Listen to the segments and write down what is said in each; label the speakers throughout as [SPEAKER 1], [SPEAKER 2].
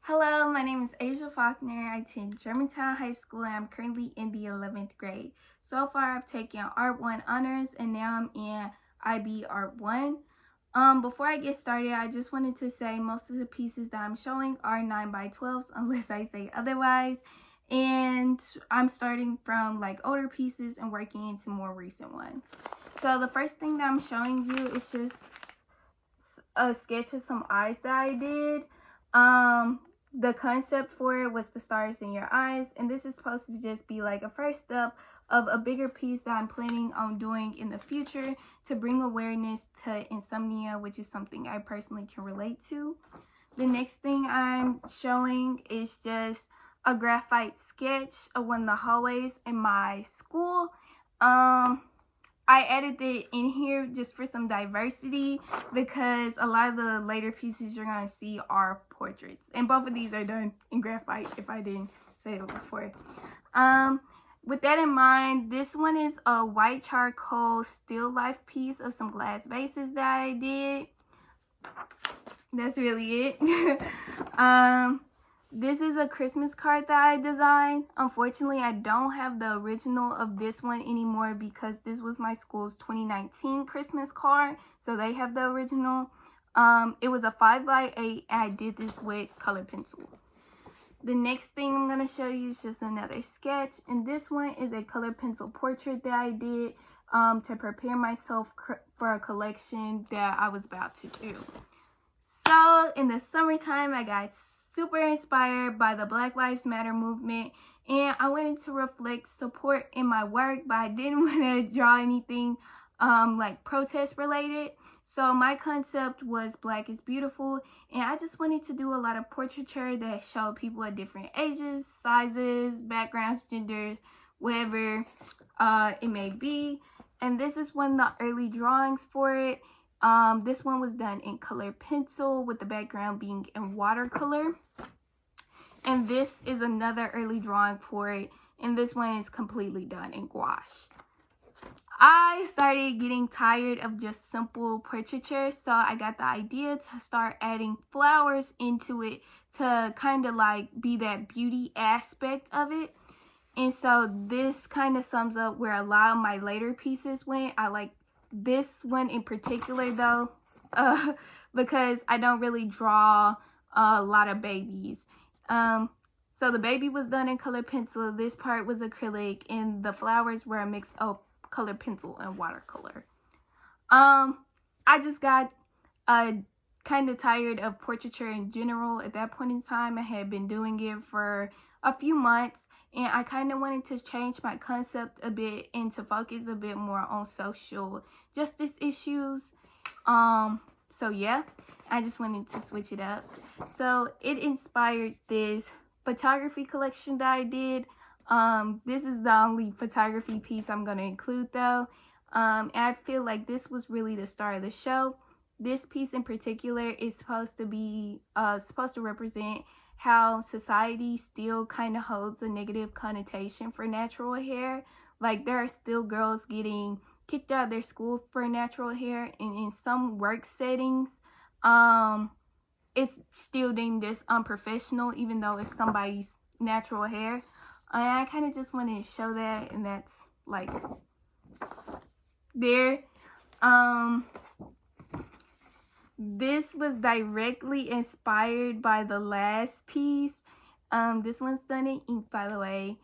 [SPEAKER 1] Hello, my name is Asia Falkner. I attend Germantown High-school and I'm currently in the 11th grade. So far, I've taken Art 1 honors and now I'm in IB Art 1. Before I get started, I just wanted to say most of the pieces that I'm showing are 9x12s unless I say otherwise. And I'm starting from like older pieces and working into more recent ones. So the first thing that I'm showing you is just a sketch of some eyes that I did. The concept for it was the stars in your eyes, and this is supposed to just be like a first step of a bigger piece that I'm planning on doing in the future to bring awareness to insomnia, which is something I personally can relate to. The next thing I'm showing is just a graphite sketch of one of the hallways in my school. I added it in here just for some diversity because a lot of the later pieces you're going to see are portraits. And both of these are done in graphite, if I didn't say it before. With that in mind, this one is a white charcoal still life piece of some glass vases that I did. That's really it. This is a Christmas card that I designed. Unfortunately, I don't have the original of this one anymore because this was my school's 2019 Christmas card. So they have the original. It was a 5x8 and I did this with colored pencil. The next thing I'm going to show you is just another sketch. And this one is a colored pencil portrait that I did to prepare myself for a collection that I was about to do. So in the summertime, I got super inspired by the Black Lives Matter movement and I wanted to reflect support in my work, but I didn't want to draw anything like protest related. So my concept was Black is Beautiful, and I just wanted to do a lot of portraiture that showed people at different ages, sizes, backgrounds, genders, whatever it may be. And this is one of the early drawings for it. This one was done in colored pencil with the background being in watercolor. And this is another early drawing for it. And this one is completely done in gouache. I started getting tired of just simple portraiture, so I got the idea to start adding flowers into it to kind of like be that beauty aspect of it. And so this kind of sums up where a lot of my later pieces went. I like this one in particular though, because I don't really draw a lot of babies. So the baby was done in colored pencil, this part was acrylic, and the flowers were a mix of colored pencil and watercolor. I just got kind of tired of portraiture in general. At that point in time, I had been doing it for a few months, and I kind of wanted to change my concept a bit and to focus a bit more on social justice issues. So yeah, I just wanted to switch it up. So it inspired this photography collection that I did. This is the only photography piece I'm going to include though. And I feel like this was really the star of the show. This piece in particular is supposed to represent how society still kind of holds a negative connotation for natural hair. Like there are still girls getting kicked out of their school for natural hair, and in some work settings, it's still deemed as unprofessional even though it's somebody's natural hair. And I kind of just wanted to show that, and that's like there. This was directly inspired by the last piece. This one's done in ink, by the way.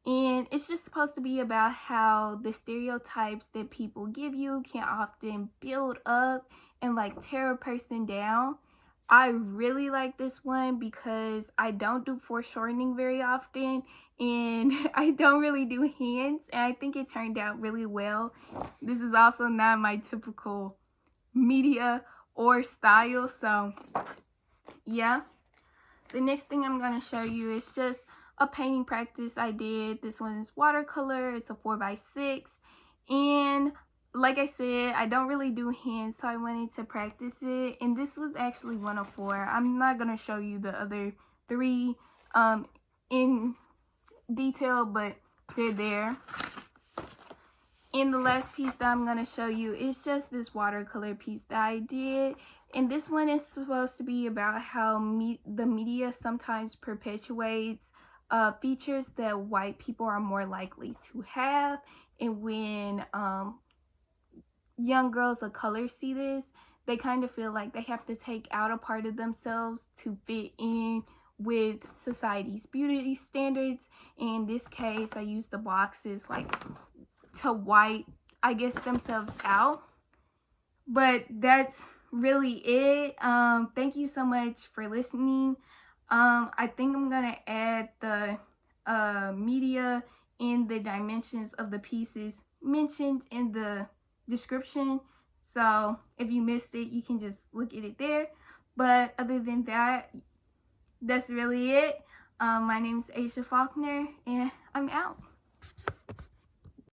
[SPEAKER 1] And it's just supposed to be about how the stereotypes that people give you can often build up and like tear a person down. I really like this one because I don't do foreshortening very often and I don't really do hands, and I think it turned out really well. This is also not my typical media or style, so yeah. The next thing I'm going to show you is just a painting practice I did. This one is watercolor. It's a 4x6, and like I said, I don't really do hands, so I wanted to practice it, and this was actually one of 4. I'm not going to show you the other 3 in detail, but they're there. And the last piece that I'm going to show you is just this watercolor piece that I did. And this one is supposed to be about how the media sometimes perpetuates features that white people are more likely to have. And when young girls of color see this, they kind of feel like they have to take out a part of themselves to fit in with society's beauty standards. In this case, I use the boxes like to white, I guess, themselves out. But that's really it. Thank you so much for listening. I think I'm gonna add the media and the dimensions of the pieces mentioned in the description, so if you missed it, you can just look at it there. But other than that, that's really it. My name is Asia Falkner, and I'm out.